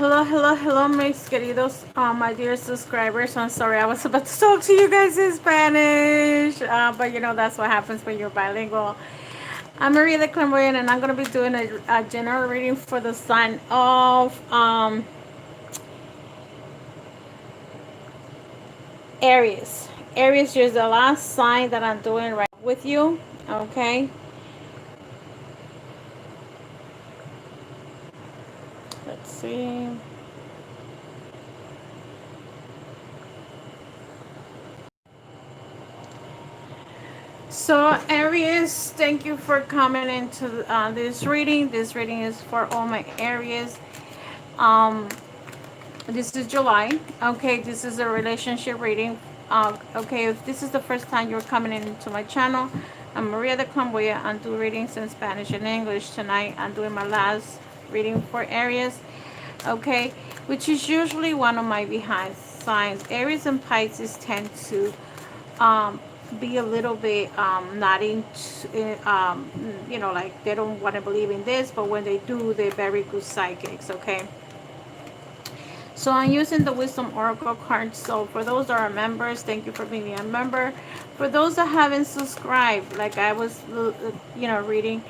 Hello, mis queridos, my dear subscribers. I'm sorry, I was about to talk to you guys in Spanish, but you know that's what happens when you're bilingual. I'm Maria the Clairvoyant, and I'm gonna be doing a general reading for the sign of Aries. Aries is the last sign that I'm doing right with you. Okay, let's see. So Aries, thank you for coming into this reading. This reading is for all my Aries. Um, this is July. Okay, this is a relationship reading. Okay, if this is the first time you're coming into my channel, I'm Maria de Camboya. I do readings in Spanish and English. Tonight I'm doing my last reading for Aries. Okay, which is usually one of my behind signs. Aries and Pisces tend to um, be a little bit not into, like they don't want to believe in this, but when they do, they're very good psychics. Okay. So I'm using the Wisdom Oracle card. So for those that are members, thank you for being a member. For those that haven't subscribed, like I was, reading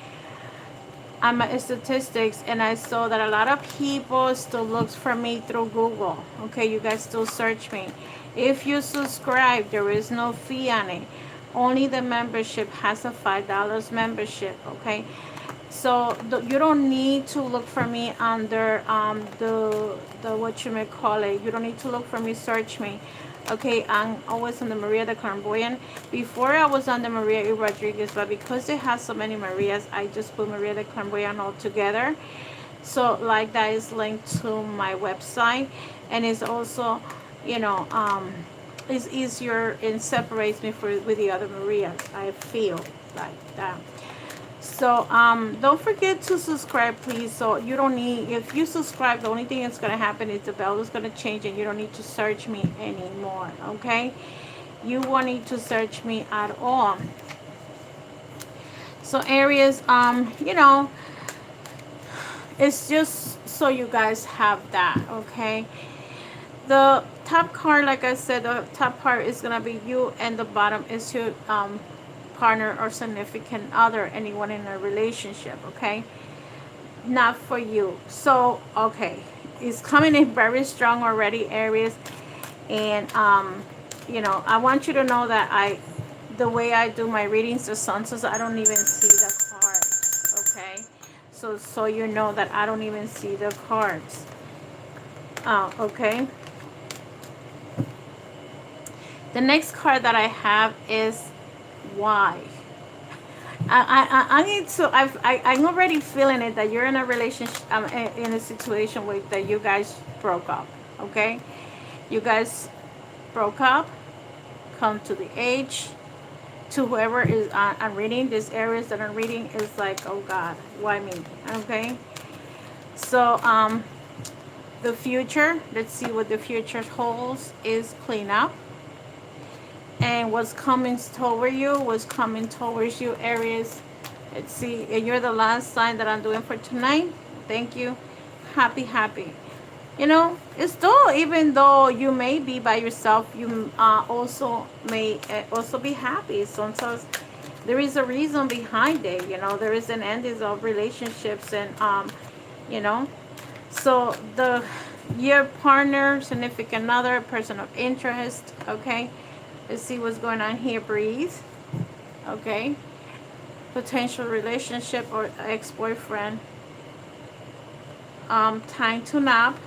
statistics, and I saw that a lot of people still looks for me through Google. Okay, you guys still search me. If you subscribe, there is no fee on it. Only the membership has a $5 membership. Okay, so you don't need to look for me under the what you may call it. You don't need to look for me, search me. Okay, I'm always on the Maria de Clairvoyant. Before I was on the Maria E. Rodriguez, but because it has so many Marias, I just put Maria de Clairvoyant all together. So like that is linked to my website, and it's also, you know, it's easier and separates me with the other Marias. I feel like that. So don't forget to subscribe, please. So you don't need, if you subscribe, the only thing that's going to happen is the bell is going to change, and you don't need to search me anymore. Okay, you won't need to search me at all. So Aries, it's just so you guys have that. Okay, the top card, like I said, the top part is going to be you, and the bottom is your partner or significant other, anyone in a relationship. Okay, not for you. So okay, it's coming in very strong already, Aries. And I want you to know that the way I do my readings, the sun says I don't even see the cards. Okay, so you know that I don't even see the cards. Okay, the next card that I have is why. I need to. I'm already feeling it that you're in a relationship, in a situation where that you guys broke up. Okay, you guys broke up. Come to the age. To whoever is I'm reading, these areas that I'm reading is like, oh God, why me? Okay, so the future. Let's see what the future holds. Is clean up. And what's coming towards you, Aries. Let's see, and you're the last sign that I'm doing for tonight. Thank you. Happy. It's though, even though you may be by yourself, you also may also be happy. Sometimes there is a reason behind it. There is an ending of relationships, and you know so your partner, significant other, person of interest. Okay, let's see what's going on here. Breathe. Okay, potential relationship or ex-boyfriend. Time to nap.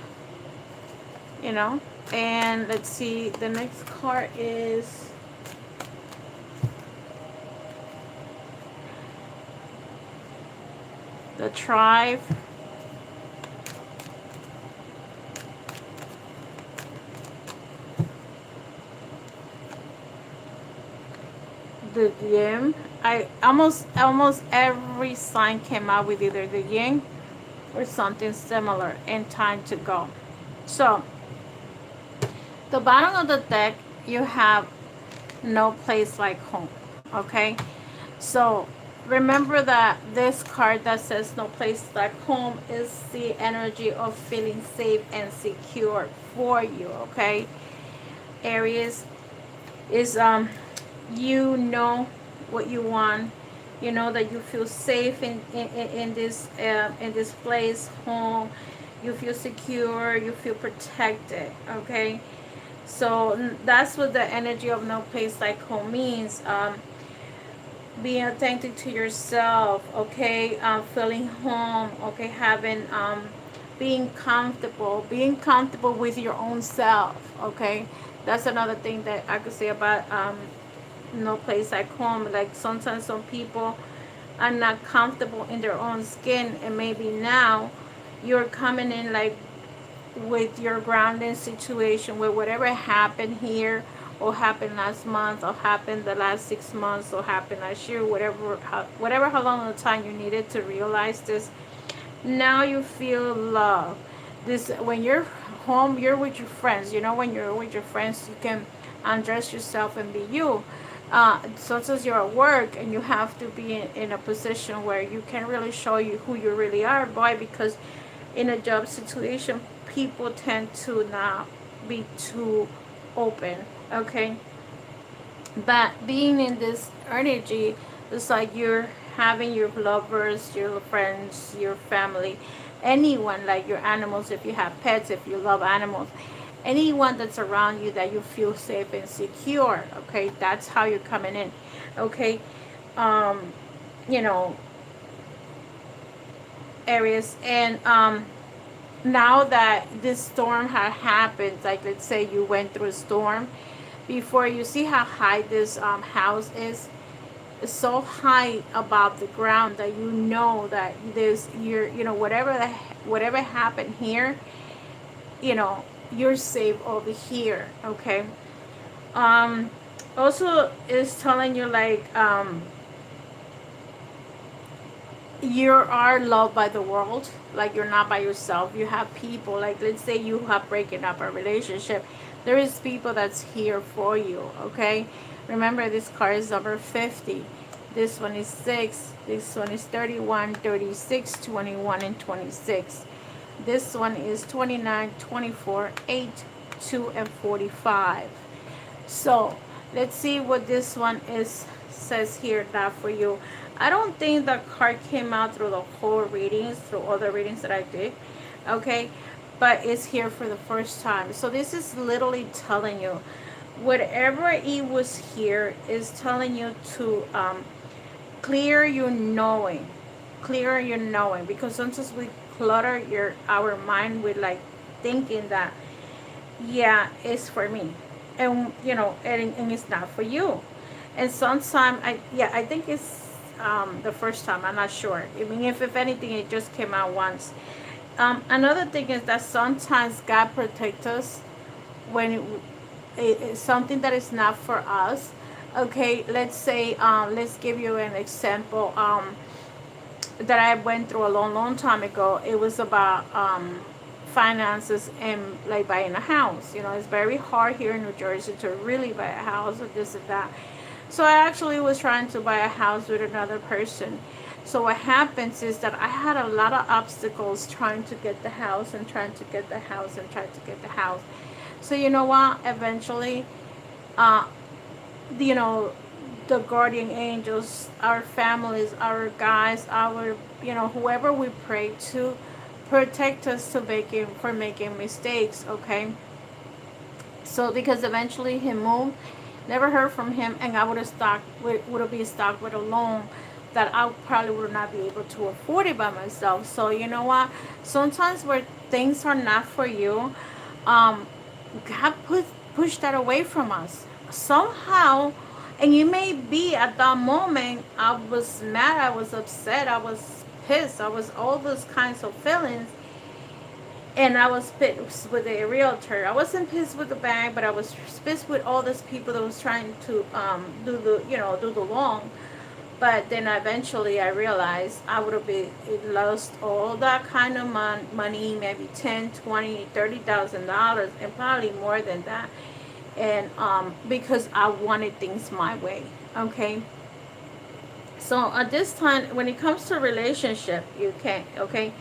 And let's see, the next card is the tribe. The yin. I almost every sign came out with either the yin or something similar, and time to go. So the bottom of the deck, you have no place like home. Okay, so remember that this card that says no place like home is the energy of feeling safe and secure for you, okay? Aries is you know what you want. You know that you feel safe in this place, home. You feel secure, you feel protected, okay? So that's what the energy of no place like home means. Being authentic to yourself, okay? Feeling home, okay? Having being comfortable with your own self, okay? That's another thing that I could say about no place like home. Like sometimes some people are not comfortable in their own skin, and maybe now you're coming in like with your grounding situation, where whatever happened here or happened last month or happened the last 6 months or happened last year, whatever how long of time you needed to realize this, now you feel love. This when you're home, you're with your friends. You know, when you're with your friends, you can undress yourself and be you. Sometimes you're at work and you have to be in a position where you can really show you who you really are. Why? Because in a job situation, people tend to not be too open, okay? But being in this energy, it's like you're having your lovers, your friends, your family, anyone, like your animals, if you have pets, if you love animals, anyone that's around you that you feel safe and secure, okay? That's how you're coming in, okay? um you know, Aries, and now that this storm had happened, like let's say you went through a storm before, you see how high this house is. It's so high above the ground that you know that there's you know, whatever happened here, you know, you're safe over here, okay? um Also is telling you like you are loved by the world, like you're not by yourself. You have people, like let's say you have breaking up a relationship, there is people that's here for you, okay? Remember, this card is number 50, this one is 6, this one is 31, 36, 21, and 26. This one is 29, 24, 8, 2, and 45. So let's see what this one is says here that for you. I don't think the card came out through the whole readings, through all the readings that I did, okay? But it's here for the first time. So this is literally telling you, whatever it was here is telling you to clear your knowing, because sometimes we clutter our mind with like thinking that, yeah, it's for me, and you know, and it's not for you. And sometimes I think it's the first time, I'm not sure. I mean, if anything, it just came out once. Another thing is that sometimes God protects us when it's something that is not for us, okay? Let's say let's give you an example that I went through a long time ago. It was about finances and like buying a house. You know, it's very hard here in New Jersey to really buy a house or this and that. So I actually was trying to buy a house with another person. So what happens is that I had a lot of obstacles trying to get the house and trying to get the house and trying to get the house. So you know what? Eventually, uh, you know, the guardian angels, our families, our guides, our, you know, whoever we pray to, protect us to making mistakes, okay? So because eventually he moved, never heard from him, and I would have been stuck with a loan that I probably would not be able to afford it by myself. So you know what? Sometimes where things are not for you, um, God push that away from us somehow. And you may be at that moment, I was mad, I was upset, I was pissed, I was all those kinds of feelings. And I was pissed with a realtor. I wasn't pissed with the bank, but I was pissed with all these people that was trying to do the loan. But then eventually I realized I would have lost all that kind of money, maybe 10, 20, $30,000, and probably more than that. And because I wanted things my way, okay? So at this time, when it comes to relationship, you can, okay,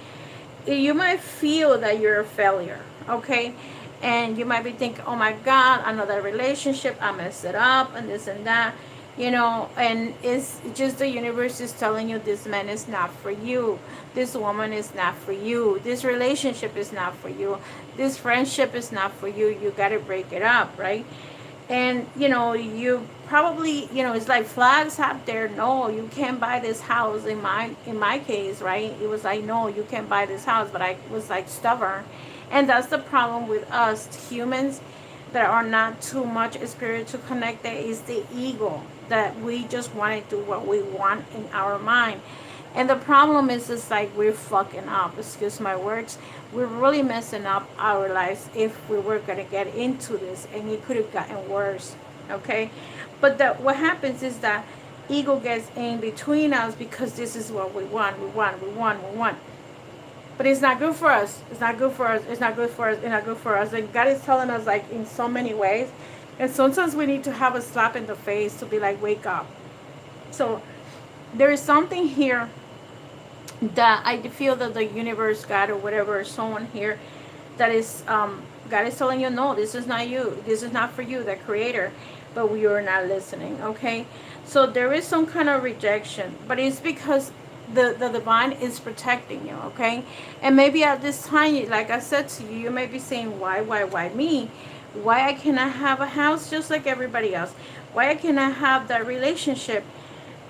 you might feel that you're a failure, okay, and you might be thinking, oh my god, another relationship, I messed it up and this and that, and it's just the universe is telling you this man is not for you, this woman is not for you, this relationship is not for you, this friendship is not for you, you got to break it up, right? And you probably, it's like flags out there, no, you can't buy this house. In my case, right, it was like, no, you can't buy this house, but I was like stubborn. And that's the problem with us humans that are not too much spiritual connected, is the ego, that we just want to do what we want in our mind. And the problem is, it's like we're fucking up, excuse my words. We're really messing up our lives if we were going to get into this, and it could have gotten worse, okay? But what happens is that ego gets in between us because this is what we want. But it's not good for us. It's not good for us. It's not good for us. It's not good for us. And God is telling us, like, in so many ways. And sometimes we need to have a slap in the face to be like, wake up. So there is something here that I feel that the universe, God, or whatever, someone here that is, God is telling you, no, this is not you. This is not for you, the creator. But we are not listening, okay? So there is some kind of rejection, but it's because the divine is protecting you, okay? And maybe at this time, like I said to you, you may be saying, why me? Why I cannot have a house just like everybody else? Why I cannot have that relationship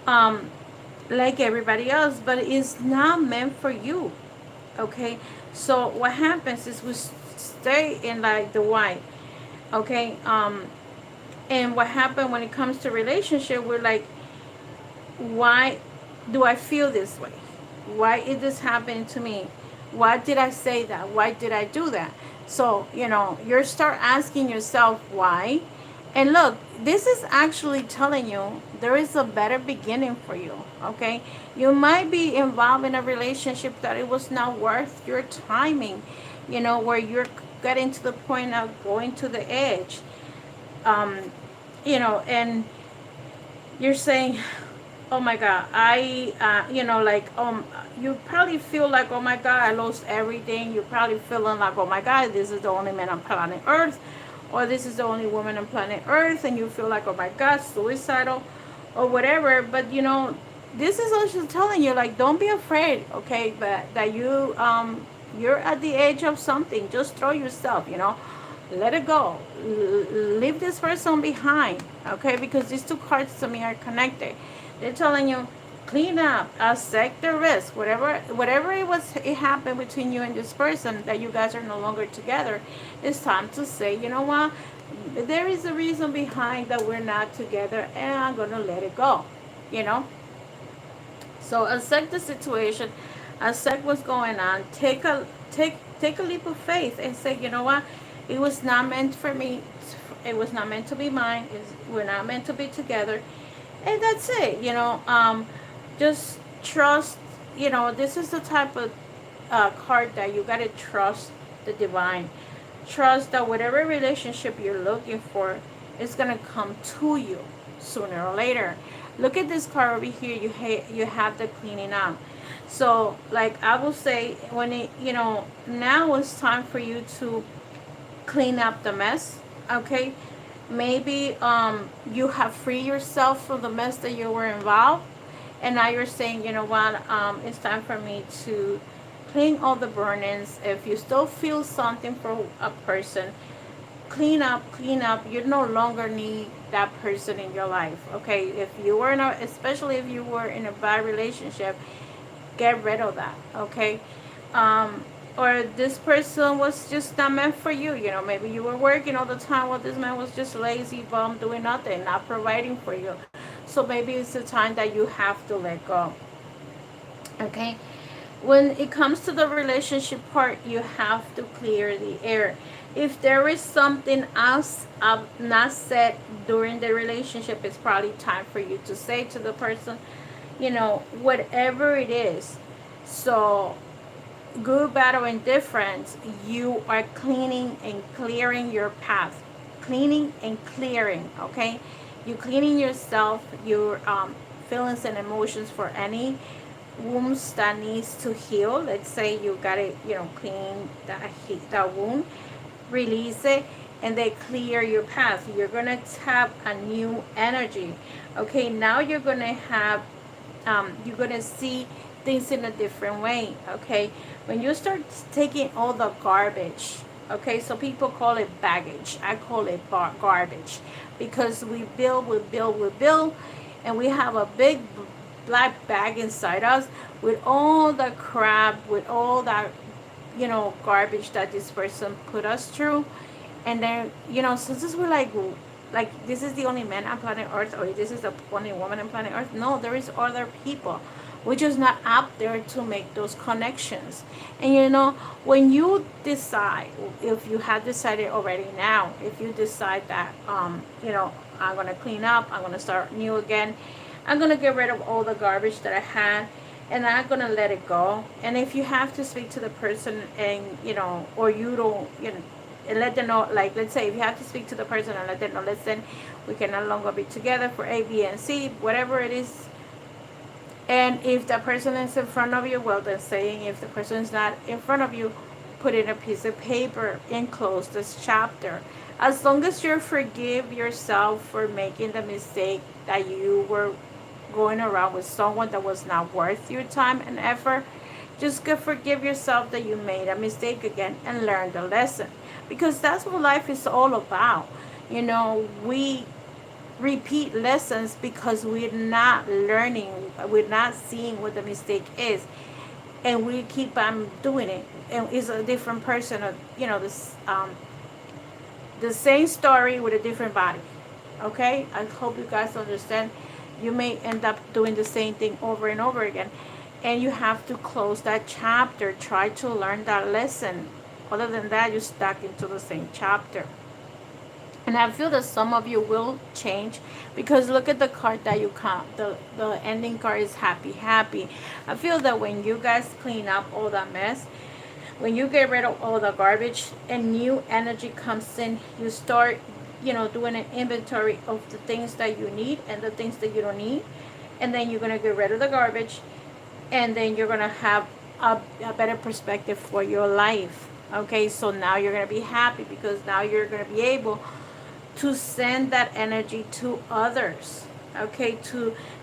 like everybody else? But it's not meant for you, okay? So what happens is we stay in like the why, okay? And what happened when it comes to relationship, we're like, why do I feel this way? Why is this happening to me? Why did I say that? Why did I do that? So, you start asking yourself why. And look, this is actually telling you there is a better beginning for you, okay? You might be involved in a relationship that it was not worth your timing, where you're getting to the point of going to the edge, and you're saying, oh my god, you probably feel like, oh my god, I lost everything. You're probably feeling like, oh my god, this is the only man on planet earth, or this is the only woman on planet earth, and you feel like, oh my god, suicidal or whatever. But this is also telling you, like, don't be afraid, okay? But that you're at the edge of something. Just throw yourself, let it go. Leave this person behind, okay? Because these two cards to me are connected. They're telling you, clean up, accept the risk, whatever it happened between you and this person, that you guys are no longer together. It's time to say, you know what, there is a reason behind that we're not together, and I'm gonna let it go. So accept the situation, accept what's going on, take a leap of faith and say, you know what, it was not meant for me, it was not meant to be mine, we're not meant to be together. And that's it, just trust. This is the type of card that you got to trust the divine. Trust that whatever relationship you're looking for is going to come to you sooner or later. Look at this card over here. You have the cleaning up. So, like I will say, when now it's time for you to clean up the mess, okay? Maybe you have freed yourself from the mess that you were involved, and now you're saying, you know what, it's time for me to clean all the burn-ins. If you still feel something for a person, clean up. You no longer need that person in your life, okay? If you were especially if you were in a bad relationship, get rid of that, okay? Or this person was just not meant for you. Maybe you were working all the time while this man was just lazy bum doing nothing, not providing for you. So maybe it's the time that you have to let go, okay? When it comes to the relationship part, you have to clear the air. If there is something else not said during the relationship, it's probably time for you to say to the person, whatever it is. So good, bad, or indifference, you are cleaning and clearing your path. Cleaning and clearing, okay? You're cleaning yourself. You're feelings and emotions for any wounds that needs to heal. Let's say you got it, clean that wound, release it, and they clear your path. You're gonna tap a new energy. Okay, now you're gonna have you're gonna see things in a different way. Okay, when you start taking all the garbage, okay, so people call it baggage, I call it garbage, because we build, and we have a big black bag inside us with all the crap, with all that garbage that this person put us through. And then since we're like this is the only man on planet Earth, or this is the only woman on planet Earth. No, there is other people. We're just not up there to make those connections. And when you decide, if you have decided already now, if you decide that I'm gonna clean up, I'm gonna start new again, I'm gonna get rid of all the garbage that I had, and I'm gonna let it go. And if you have to speak to the person, and or you don't, and let them know, like, let's say if you have to speak to the person and let them know, listen, we can no longer be together for A, B, and C, whatever it is. And if the person is in front of you, well, then saying, if the person is not in front of you, put in a piece of paper and close this chapter. As long as you forgive yourself for making the mistake that you were going around with someone that was not worth your time and effort, just go forgive yourself that you made a mistake again and learn the lesson. Because that's what life is all about. We repeat lessons because we're not learning, we're not seeing what the mistake is, and we keep on doing it. And it's a different person, this the same story with a different body. Okay, I hope you guys understand. You may end up doing the same thing over and over again, and you have to close that chapter. Try to learn that lesson. Other than that, you're stuck into the same chapter. And I feel that some of you will change, because look at the card that you count. The ending card is happy, happy. I feel that when you guys clean up all that mess, when you get rid of all the garbage and new energy comes in, you start, doing an inventory of the things that you need and the things that you don't need. And then you're going to get rid of the garbage, and then you're going to have a better perspective for your life. Okay, so now you're going to be happy, because now you're going to be able to send that energy to others. Okay,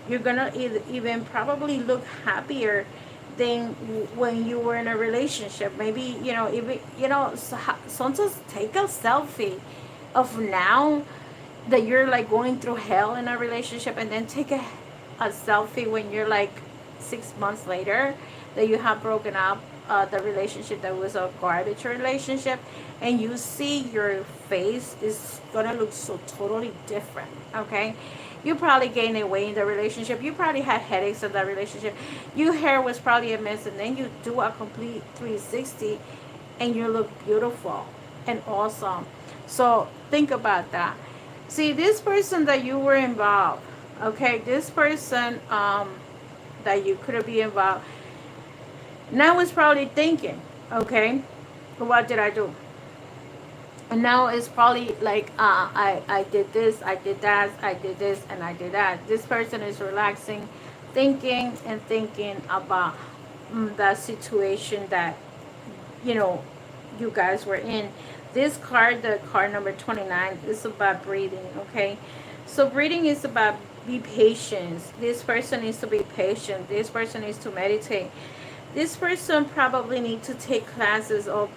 you're going to even probably look happier than when you were in a relationship. Maybe, even, sometimes take a selfie of now that you're like going through hell in a relationship, and then take a selfie when you're like 6 months later that you have broken up the relationship that was a garbage relationship, and you see your face is gonna look so totally different. Okay, you probably gained weight in the relationship, you probably had headaches in that relationship, your hair was probably a mess, and then you do a complete 360 and you look beautiful and awesome. So think about that. See, this person that you were involved, okay, this person that you could be involved, now is probably thinking, okay, what did I do? And now it's probably like, I did this, I did that, I did this, and I did that. This person is relaxing, thinking and thinking about the situation that, you guys were in. This card, the card number 29, is about breathing, okay? So breathing is about be patient. This person needs to be patient. This person needs to meditate. This person probably needs to take classes of,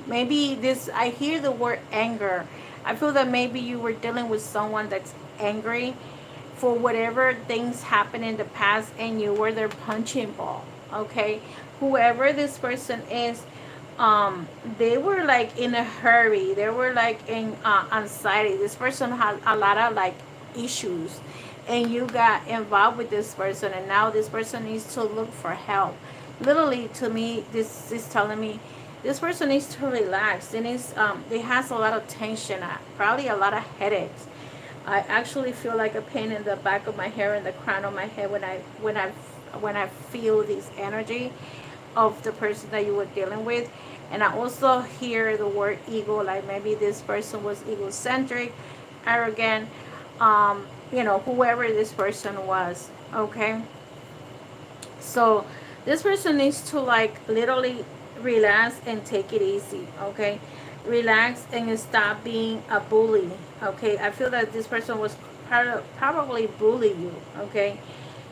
maybe this, I hear the word anger. I feel that maybe you were dealing with someone that's angry for whatever things happened in the past, and you were their punching ball, okay? Whoever this person is, they were like in a hurry. They were like in anxiety. This person had a lot of like issues, and you got involved with this person, and now this person needs to look for help. Literally, to me, this is telling me this person needs to relax. It is it has a lot of tension, probably a lot of headaches. I actually feel like a pain in the back of my hair and the crown of my head when I feel this energy of the person that you were dealing with. And I also hear the word ego, like maybe this person was egocentric, arrogant, you know, whoever this person was. Okay, so this person needs to like literally relax and take it easy. Okay, relax and stop being a bully. Okay, I feel that this person was probably bully you. Okay,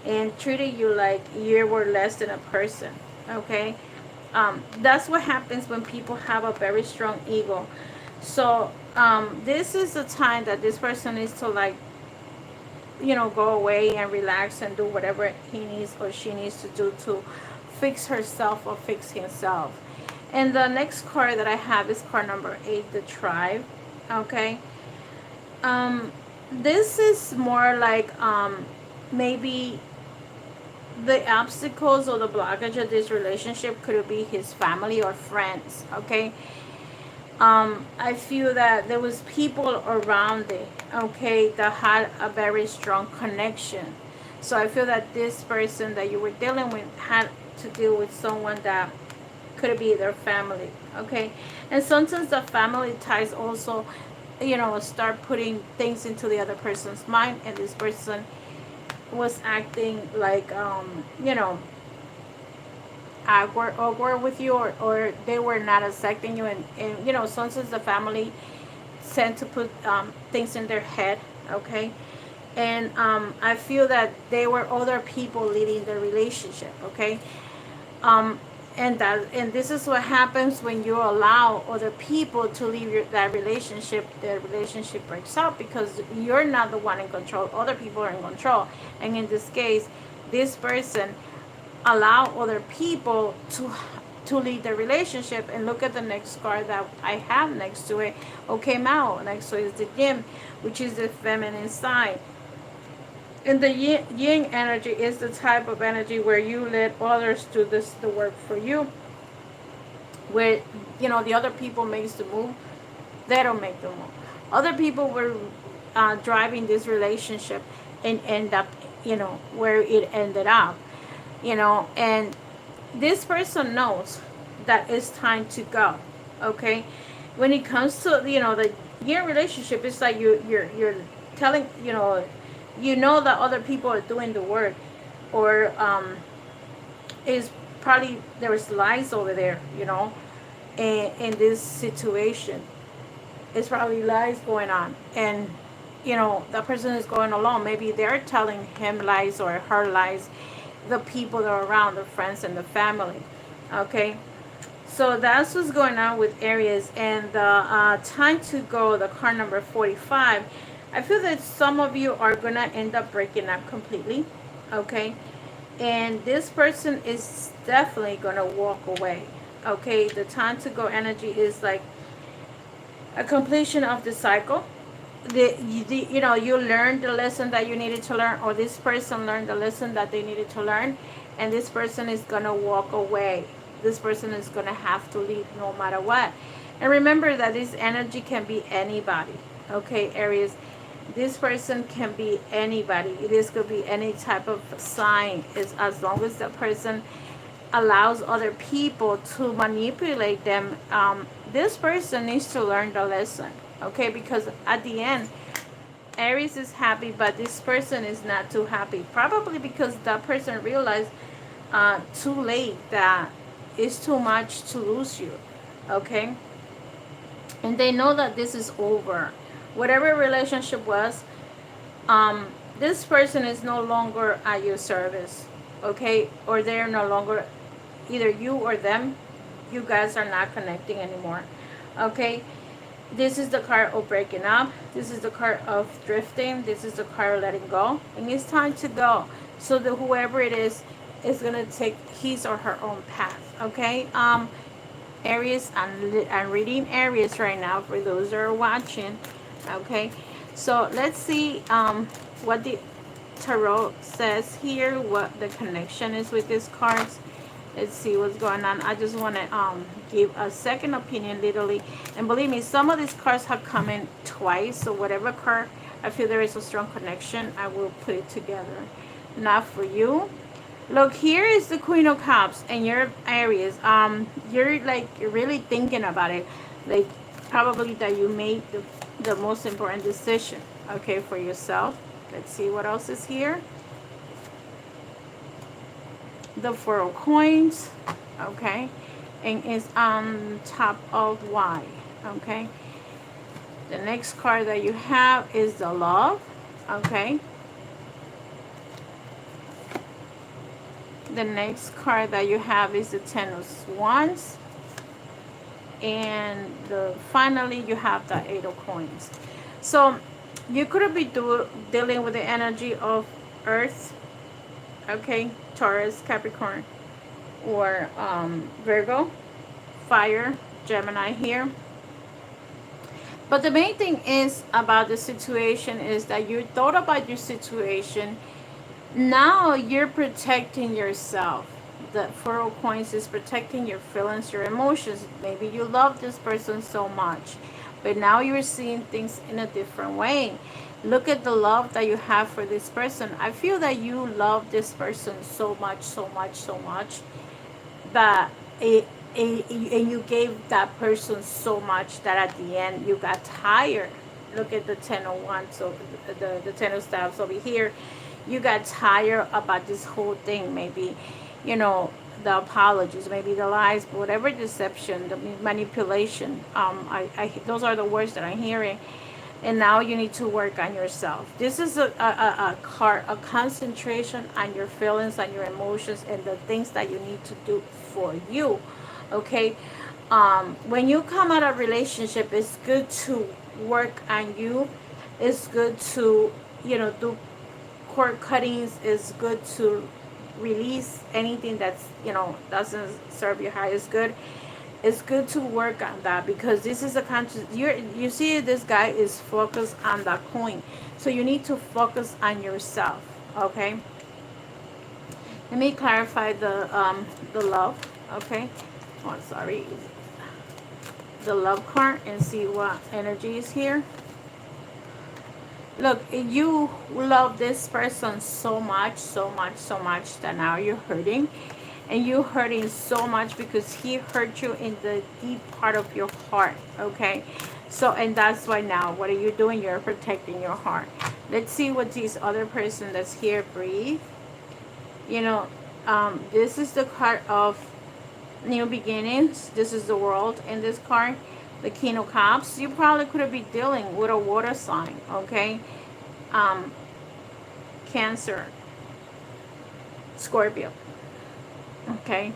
and treated you like you were less than a person. Okay, that's what happens when people have a very strong ego. So this is the time that this person needs to like, you know, go away and relax and do whatever he needs or she needs to do to fix herself or fix himself. And the next card that I have is card number 8, the tribe. Okay, this is more like maybe the obstacles or the blockage of this relationship could be his family or friends. Okay, I feel that there was people around it, okay, that had a very strong connection. So I feel that this person that you were dealing with had to deal with someone that could be their family. Okay, and sometimes the family ties also, you know, start putting things into the other person's mind, and this person was acting like, you know, awkward with you, or they were not accepting you, and you know, sometimes the family tend to put things in their head. Okay, and I feel that they were other people leading the relationship. Okay, um, and this is what happens when you allow other people to leave that relationship. The relationship breaks up because you're not the one in control. Other people are in control, and in this case, this person allow other people to lead the relationship. And look at the next card that I have next to it, or came out next to it, is the yin, which is the feminine side. And the yin energy is the type of energy where you let others do the work for you, where, you know, the other people makes the move, they don't make the move. Other people were driving this relationship and end up, you know, where it ended up, you know. And this person knows that it's time to go. Okay, when it comes to, you know, the yin relationship, it's like you're telling, you know that other people are doing the work, or is probably there's lies over there, you know, in this situation. It's probably lies going on, and you know that person is going along. Maybe they're telling him lies or her lies, the people that are around, the friends and the family. Okay, so that's what's going on with Aries. And the time to go, the card number 45. I feel that some of you are gonna end up breaking up completely. Okay, and this person is definitely gonna walk away. Okay, the time to go energy is like a completion of the cycle. You know, you learned the lesson that you needed to learn, or this person learned the lesson that they needed to learn, and this person is gonna walk away. This person is gonna have to leave no matter what. And remember that this energy can be anybody. Okay, Aries, this person can be anybody. This could be any type of sign, is as long as the person allows other people to manipulate them. This person needs to learn the lesson. Okay, because at the end, Aries is happy, but this person is not too happy, probably because that person realized too late that it's too much to lose you. Okay, and they know that this is over. Whatever relationship was, this person is no longer at your service. Okay, or they're no longer, either you or them, you guys are not connecting anymore. Okay, this is the card of breaking up. This is the card of drifting. This is the card of letting go, and it's time to go. So that whoever it is gonna take his or her own path. Okay, Aries, I'm reading Aries right now for those that are watching. Okay, so let's see what the tarot says here, what the connection is with these cards. Let's see what's going on. I just want to give a second opinion literally, and believe me, some of these cards have come in twice, so whatever card I feel there is a strong connection, I will put it together. Not for you. Look, here is the Queen of Cups, and you're Aries. You're like, you're really thinking about it, like probably that you made the most important decision, okay, for yourself. Let's see what else is here. The Four of Coins, okay, and it's on top of Y, okay. The next card that you have is the Love, okay. The next card that you have is the Ten of Wands, and finally you have the Eight of Coins. So you could be dealing with the energy of Earth, okay, Taurus, Capricorn, or Virgo, Fire, Gemini here. But the main thing is about the situation is that you thought about your situation. Now you're protecting yourself. The Four of Coins is protecting your feelings, your emotions. Maybe you love this person so much, but now you're seeing things in a different way. Look at the love that you have for this person. I feel that you love this person so much, so much, so much that and you gave that person so much that at the end you got tired. Look at the Ten of Wands, so the Ten of Staffs over here. You got tired about this whole thing. Maybe, you know, the apologies, maybe the lies, whatever, deception, the manipulation. Those are the words that I'm hearing. And now you need to work on yourself. This is a concentration on your feelings, on your emotions, and the things that you need to do for you. Okay, when you come out of relationship, it's good to work on you. It's good to, you know, do cord cuttings. It's good to release anything that's, you know, doesn't serve your highest good. It's good to work on that, because this is a conscious, you see this guy is focused on that coin, so you need to focus on yourself. Okay, let me clarify the Love. Okay, oh sorry, the Love card, and see what energy is here. Look, you love this person so much, so much, so much that now you're hurting. And you're hurting so much because he hurt you in the deep part of your heart, okay? So, and that's why now, what are you doing? You're protecting your heart. Let's see what this other person that's here, breathe. You know, this is the card of new beginnings. This is the World in this card. The King of Cups. You probably could be dealing with a water sign, okay? Cancer, Scorpio, okay,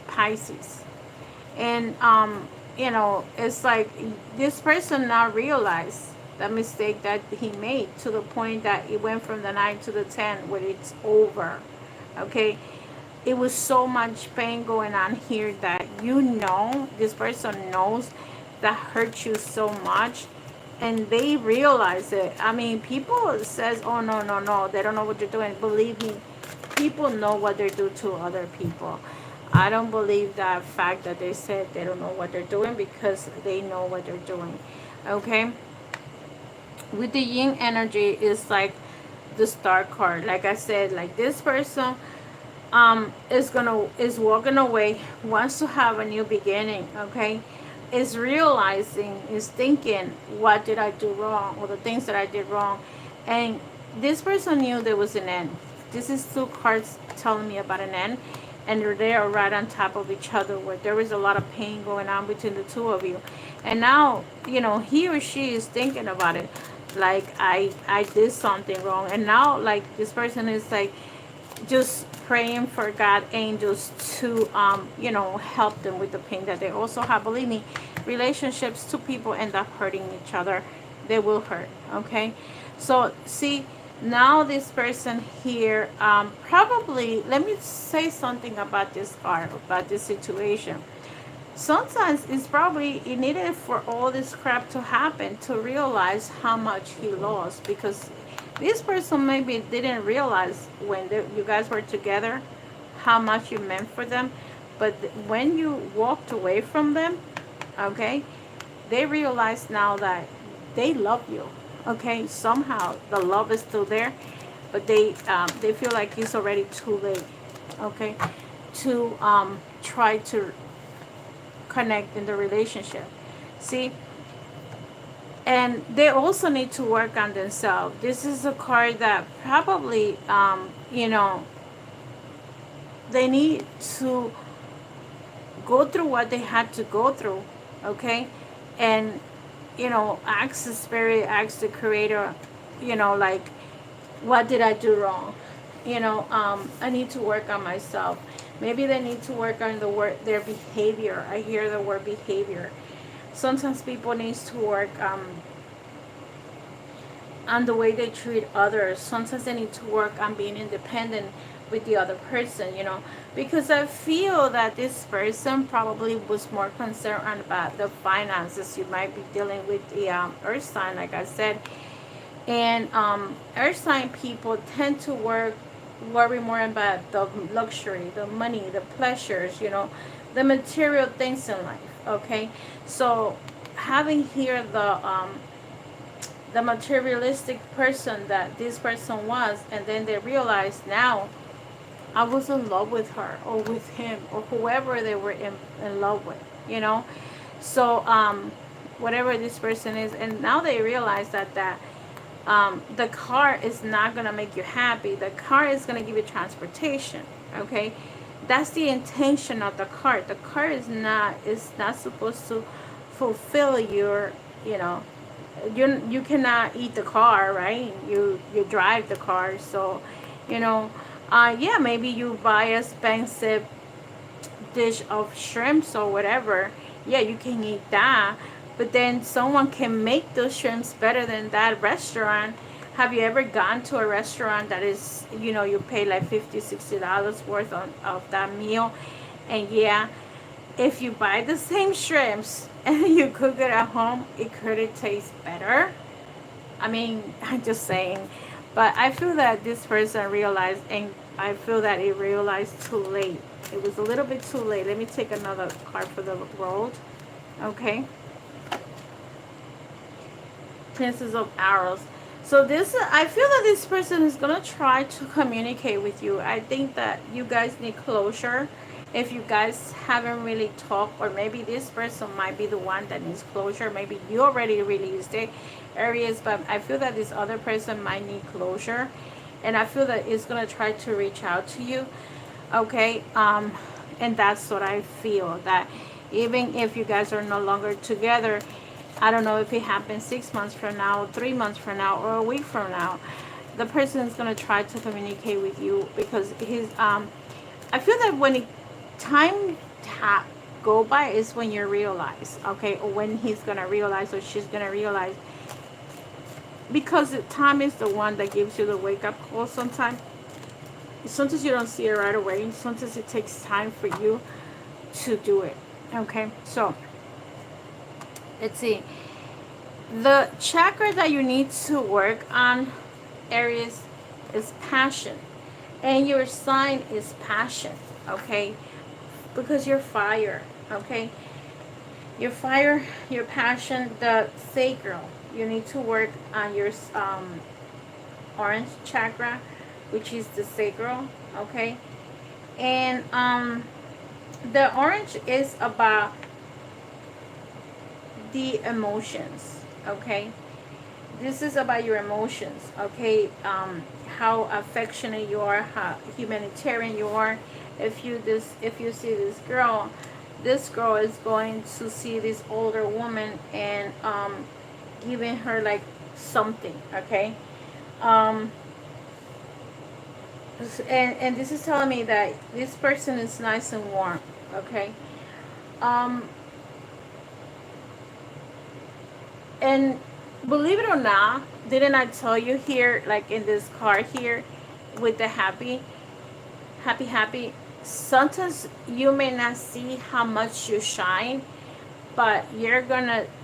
Pisces. And you know, it's like this person now realized the mistake that he made, to the point that it went from the 9 to the 10 where it's over. Okay, it was so much pain going on here that, you know, this person knows that hurt you so much, and they realize it. I mean, people says, oh no, no, no, they don't know what they're doing. Believe me, people know what they do to other people. I don't believe that fact that they said they don't know what they're doing, because they know what they're doing. Okay, with the yin energy, is like the Star card. Like I said, like this person is walking away, wants to have a new beginning. Okay, is realizing, is thinking, what did I do wrong, or the things that I did wrong. And this person knew there was an end. This is two cards telling me about an end, and they are right on top of each other, where there is a lot of pain going on between the two of you. And now, you know, he or she is thinking about it, like I did something wrong. And now, like, this person is like just praying for God angels to you know, help them with the pain that they also have. Believe me, relationships, two people end up hurting each other. They will hurt. Okay, so see, now this person here, probably, let me say something about this card, about this situation. Sometimes it's probably, it needed for all this crap to happen to realize how much he lost, because this person maybe didn't realize when you guys were together how much you meant for them. But when you walked away from them, okay, they realize now that they love you. Okay, somehow the love is still there, but they feel like it's already too late. Okay, to try to connect in the relationship. See, And they also need to work on themselves. This is a card that probably, you know, they need to go through what they had to go through, okay? And, you know, ask the spirit, ask the creator, you know, like, what did I do wrong? You know, I need to work on myself. Maybe they need to work on their behavior. I hear the word behavior. Sometimes people need to work on the way they treat others. Sometimes they need to work on being independent with the other person, you know, because I feel that this person probably was more concerned about the finances. You might be dealing with the earth sign, like I said, and earth sign people tend to worry more about the luxury, the money, the pleasures, you know, the material things in life. Okay, so having here the materialistic person that this person was, and then they realize now I was in love with her or with him or whoever they were in love with, you know. So whatever this person is, and now they realize that the car is not gonna make you happy. The car is gonna give you transportation. Okay, that's the intention of the car. The car is not supposed to fulfill your, you know, you cannot eat the car, right? You drive the car, so you know, yeah, maybe you buy a expensive dish of shrimps or whatever. Yeah, you can eat that, but then someone can make those shrimps better than that restaurant. Have you ever gone to a restaurant that is, you know, you pay like $50-$60 worth of that meal, and yeah, if you buy the same shrimps and you cook it at home, it could taste better. I mean, I'm just saying. But I feel that this person realized, and I feel that it realized too late. It was a little bit too late. Let me take another card for the world. Okay. Princess of Arrows. So this, I feel that this person is going to try to communicate with you. I think that you guys need closure. If you guys haven't really talked, or maybe this person might be the one that needs closure. Maybe you already released it, Aries, but I feel that this other person might need closure. And I feel that it's going to try to reach out to you. Okay. And that's what I feel, that even if you guys are no longer together, I don't know if it happens 6 months from now, 3 months from now, or a week from now, the person is going to try to communicate with you, because I feel that when time go by is when you realize, okay, or when he's going to realize or she's going to realize, because the time is the one that gives you the wake up call. Sometimes you don't see it right away. Sometimes it takes time for you to do it. Okay, so let's see. The chakra that you need to work on, Aries, is passion. And your sign is passion, okay? Because you're fire, okay? Your fire, your passion, the sacral. You need to work on your orange chakra, which is the sacral, okay? And the orange is about the emotions, okay? This is about your emotions, okay? How affectionate you are, how humanitarian you are. If you see this girl is going to see this older woman and giving her like something, okay? And this is telling me that this person is nice and warm, okay? And believe it or not, didn't I tell you here, like in this card here, with the happy, sometimes you may not see how much you shine, but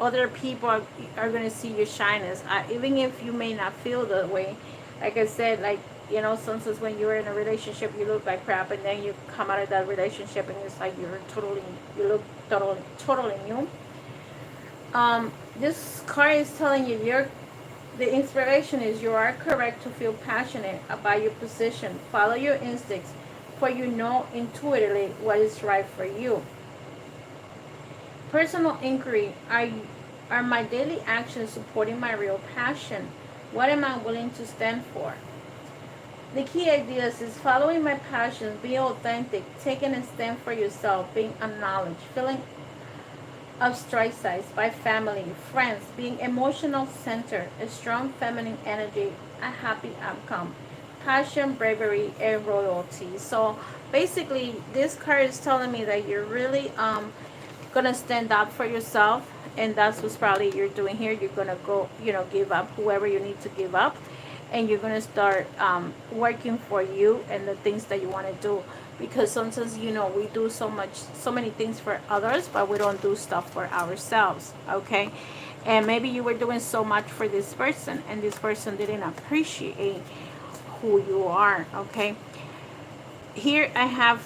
other people are gonna see your shyness. Even if you may not feel that way, like I said, like, you know, sometimes when you're in a relationship, you look like crap, and then you come out of that relationship, and it's like you look totally new. This card is telling you the inspiration is you are correct to feel passionate about your position. Follow your instincts, for you know intuitively what is right for you. Personal inquiry, Are my daily actions supporting my real passion? What am I willing to stand for? The key ideas is following my passions, being authentic, taking a stand for yourself, being acknowledged, feeling ostracized by family, friends, being emotional centered, a strong feminine energy, a happy outcome, passion, bravery, and royalty. So basically, this card is telling me that you're really gonna stand up for yourself, and that's what's probably you're doing here. You're gonna go, give up whoever you need to give up, and you're gonna start working for you and the things that you want to do, because sometimes we do so many things for others, but we don't do stuff for ourselves. Okay, and maybe you were doing so much for this person and this person didn't appreciate who you are. Okay, here I'm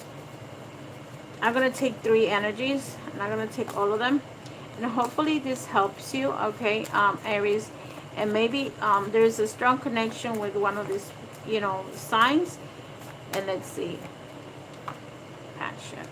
gonna take 3 energies, and I'm gonna take all of them, and hopefully this helps you. Okay, Aries, and maybe there's a strong connection with one of these signs. And let's see, passion.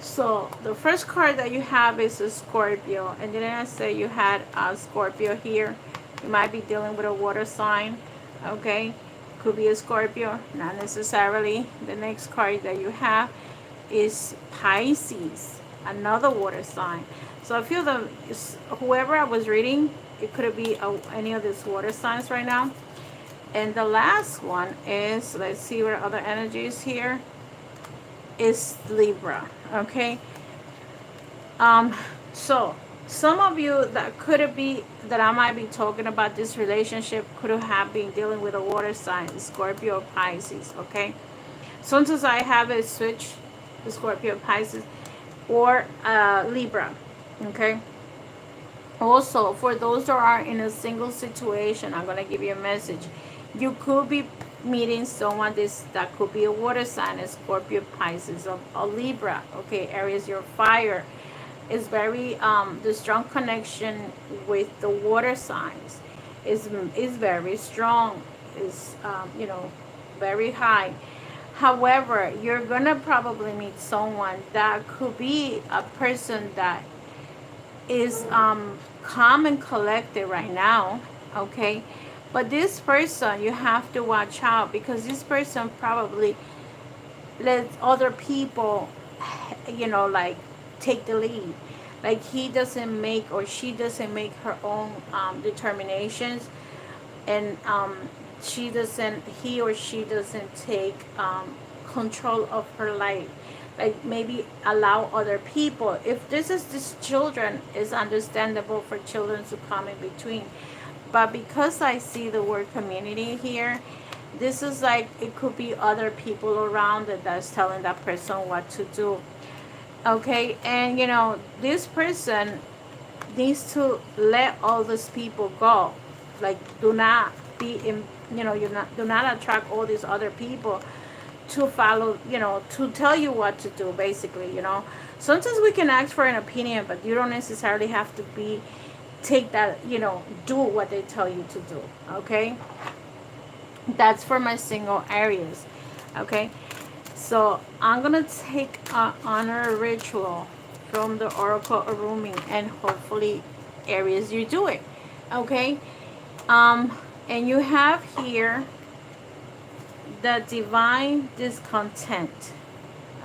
So the first card that you have is a Scorpio, and didn't I say you had a Scorpio here? You might be dealing with a water sign. Okay, could be a Scorpio, not necessarily. The next card that you have is Pisces, another water sign. So I feel that whoever I was reading, it could be any of these water signs right now. And the last one is, let's see what other energy is here, is Libra. Okay, so some of you that could be that I might be talking about this relationship could have been dealing with a water sign, Scorpio or Pisces. Okay, sometimes I have it switch to Scorpio, Pisces, or Libra. Okay, also for those that are in a single situation, I'm going to give you a message. You could be meeting someone that could be a water sign, a Scorpio, Pisces, or a Libra. Okay, Aries, your fire is very the strong connection with the water signs is very strong, is very high. However, you're gonna probably meet someone that could be a person that is calm and collected right now. Okay, but this person, you have to watch out, because this person probably lets other people like take the lead. Like he doesn't make, or she doesn't make her own determinations, and he or she doesn't take control of her life. Like maybe allow other people. If this children, is understandable for children to come in between. But because I see the word community here, this is like it could be other people around that's telling that person what to do. Okay, and this person needs to let all these people go. Like, do not be in, do not attract all these other people to follow, to tell you what to do, basically. Sometimes we can ask for an opinion, but you don't necessarily have to take that, do what they tell you to do. Okay, that's for my single Aries. Okay, so I'm gonna take an honor ritual from the Oracle of Rumi, and hopefully, Aries, you do it. Okay, and you have here the divine discontent.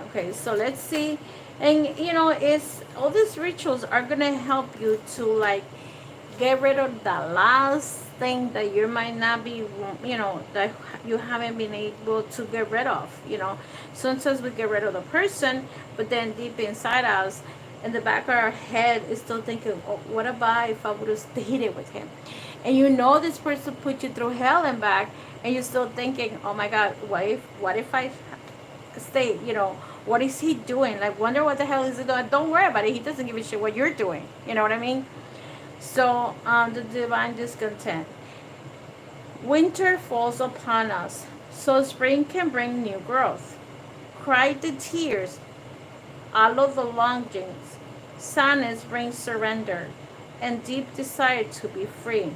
Okay, so let's see, and it's all these rituals are gonna help you to like get rid of the last thing that you might not be, that you haven't been able to get rid of. Sometimes we get rid of the person, but then deep inside us, in the back of our head, is still thinking, oh, what about if I would have stayed with him? And this person put you through hell and back, and you're still thinking, oh my God, what if I stay? What is he doing? Like, wonder what the hell is he doing? Don't worry about it. He doesn't give a shit what you're doing. You know what I mean? So, the divine discontent. Winter falls upon us, so spring can bring new growth. Cry the tears, hollow the longings. Sadness brings surrender, and deep desire to be free.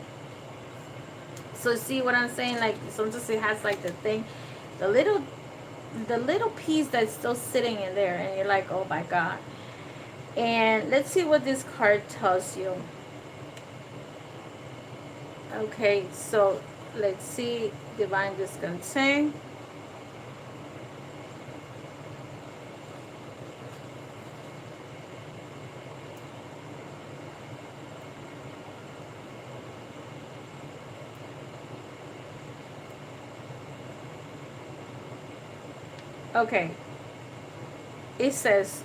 So, see what I'm saying? Like, sometimes it has like the thing, the little piece that's still sitting in there, and you're like, oh my God. And let's see what this card tells you. Okay, so let's see divine discontent. Okay, it says,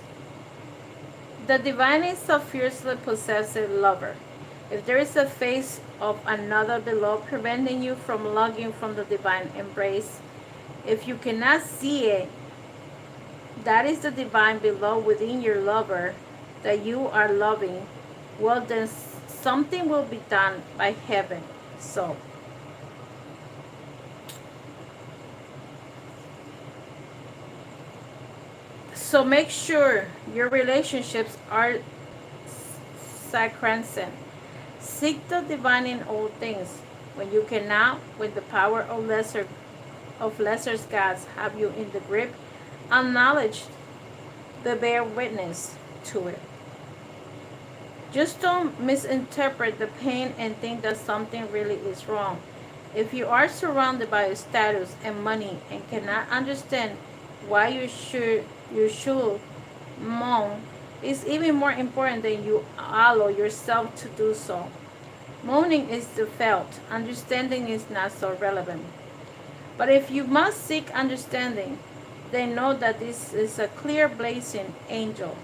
the divine is a fiercely possessive lover. If there is a face of another below preventing you from longing from the divine embrace, if you cannot see it, that is the divine below within your lover that you are loving, well then something will be done by heaven. So make sure your relationships are sacrosanct. Seek the divine in all things. When you cannot, when the power of lesser gods have you in the grip, acknowledge the bear witness to it. Just don't misinterpret the pain and think that something really is wrong. If you are surrounded by status and money and cannot understand why you should moan, it's even more important that you allow yourself to do so. Moaning is the felt, understanding is not so relevant. But if you must seek understanding, then know that this is a clear blazing angel.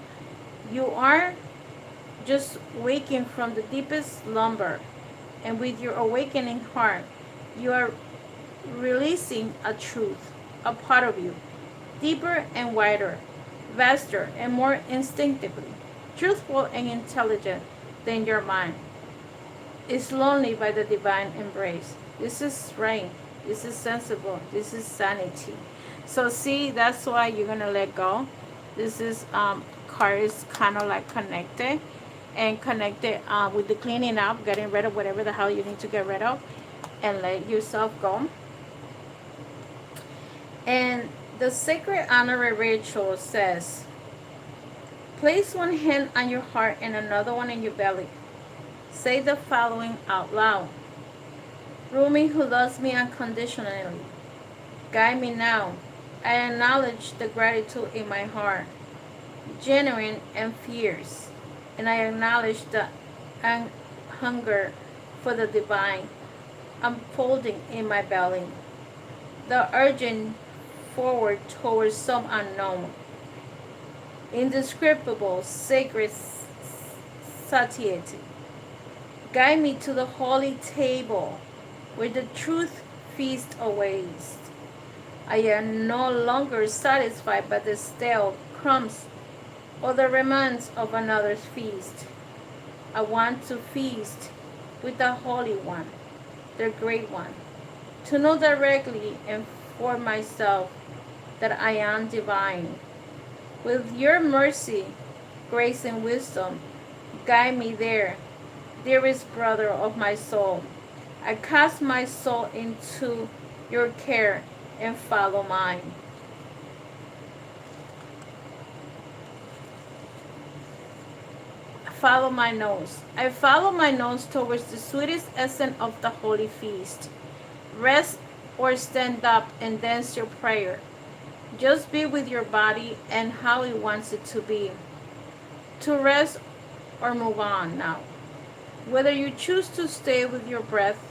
You are just waking from the deepest slumber, and with your awakening heart, you are releasing a truth, a part of you, deeper and wider, vaster and more instinctively, truthful and intelligent than your mind. Is lonely by the divine embrace. This is right. This is sensible. This is sanity. So see, that's why you're gonna let go. This is card is kind of like connected and connected with the cleaning up, getting rid of whatever the hell you need to get rid of, and let yourself go. And the sacred honorary ritual says, place one hand on your heart and another one in your belly. Say the following out loud. Rumi, who loves me unconditionally, guide me now. I acknowledge the gratitude in my heart, genuine and fierce, and I acknowledge the hunger for the divine unfolding in my belly, the urging forward towards some unknown, indescribable, sacred satiety. Guide me to the holy table where the truth feast awaits. I am no longer satisfied by the stale crumbs or the remnants of another's feast. I want to feast with the Holy One, the Great One, to know directly and for myself that I am divine. With your mercy, grace, and wisdom, guide me there, dearest brother of my soul. I cast my soul into your care and follow mine. Follow my nose. I follow my nose towards the sweetest essence of the holy feast. Rest or stand up and dance your prayer. Just be with your body and how it wants it to be. To rest or move on now. Whether you choose to stay with your breath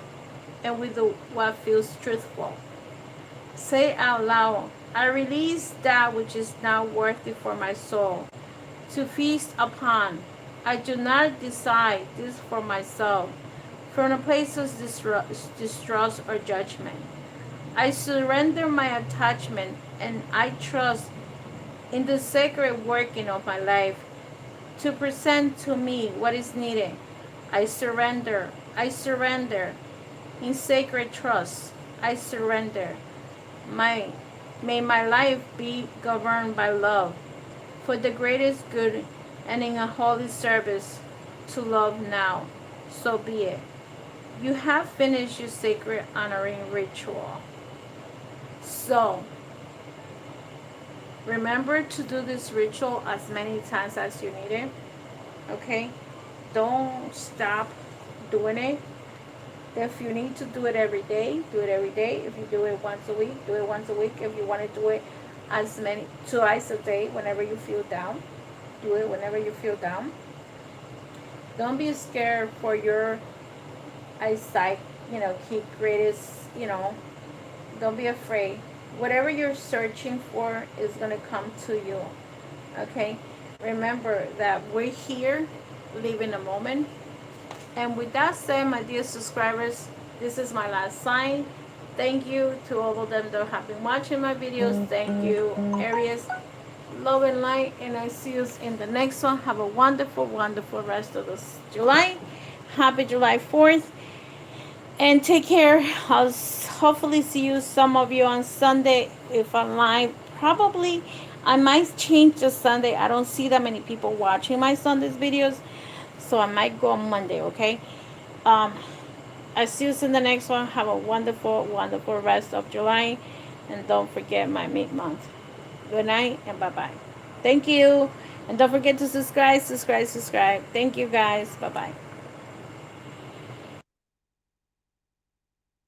and with what feels truthful. Say out loud, I release that which is not worthy for my soul to feast upon. I do not decide this for myself from a place of distrust or judgment. I surrender my attachment and I trust in the sacred working of my life to present to me what is needed. I surrender in sacred trust. I surrender. May my life be governed by love for the greatest good and in a holy service to love now. So be it. You have finished your sacred honoring ritual. So, remember to do this ritual as many times as you need it. Okay? Don't stop doing it. If you need to do it every day, do it every day. If you do it once a week, do it once a week. If you want to do it as many twice a day, whenever you feel down, do it whenever you feel down. Don't be scared for your eyesight, keep greatest, don't be afraid. Whatever you're searching for is going to come to you. Okay? Remember that we're here, live in the moment. And with that said, my dear subscribers, this is my last sign. Thank you to all of them that have been watching my videos. Thank you, Aries. Love and light, and I see you in the next one. Have a wonderful, wonderful rest of this July. Happy July 4th. And take care. I'll hopefully see you, some of you, on Sunday if I'm live. Probably I might change the Sunday. I don't see that many people watching my Sunday's videos, so I might go on Monday. Okay. I see you in the next one. Have a wonderful, wonderful rest of July, and don't forget my mid-month. Good night and bye bye. Thank you, and don't forget to subscribe. Thank you, guys. Bye bye.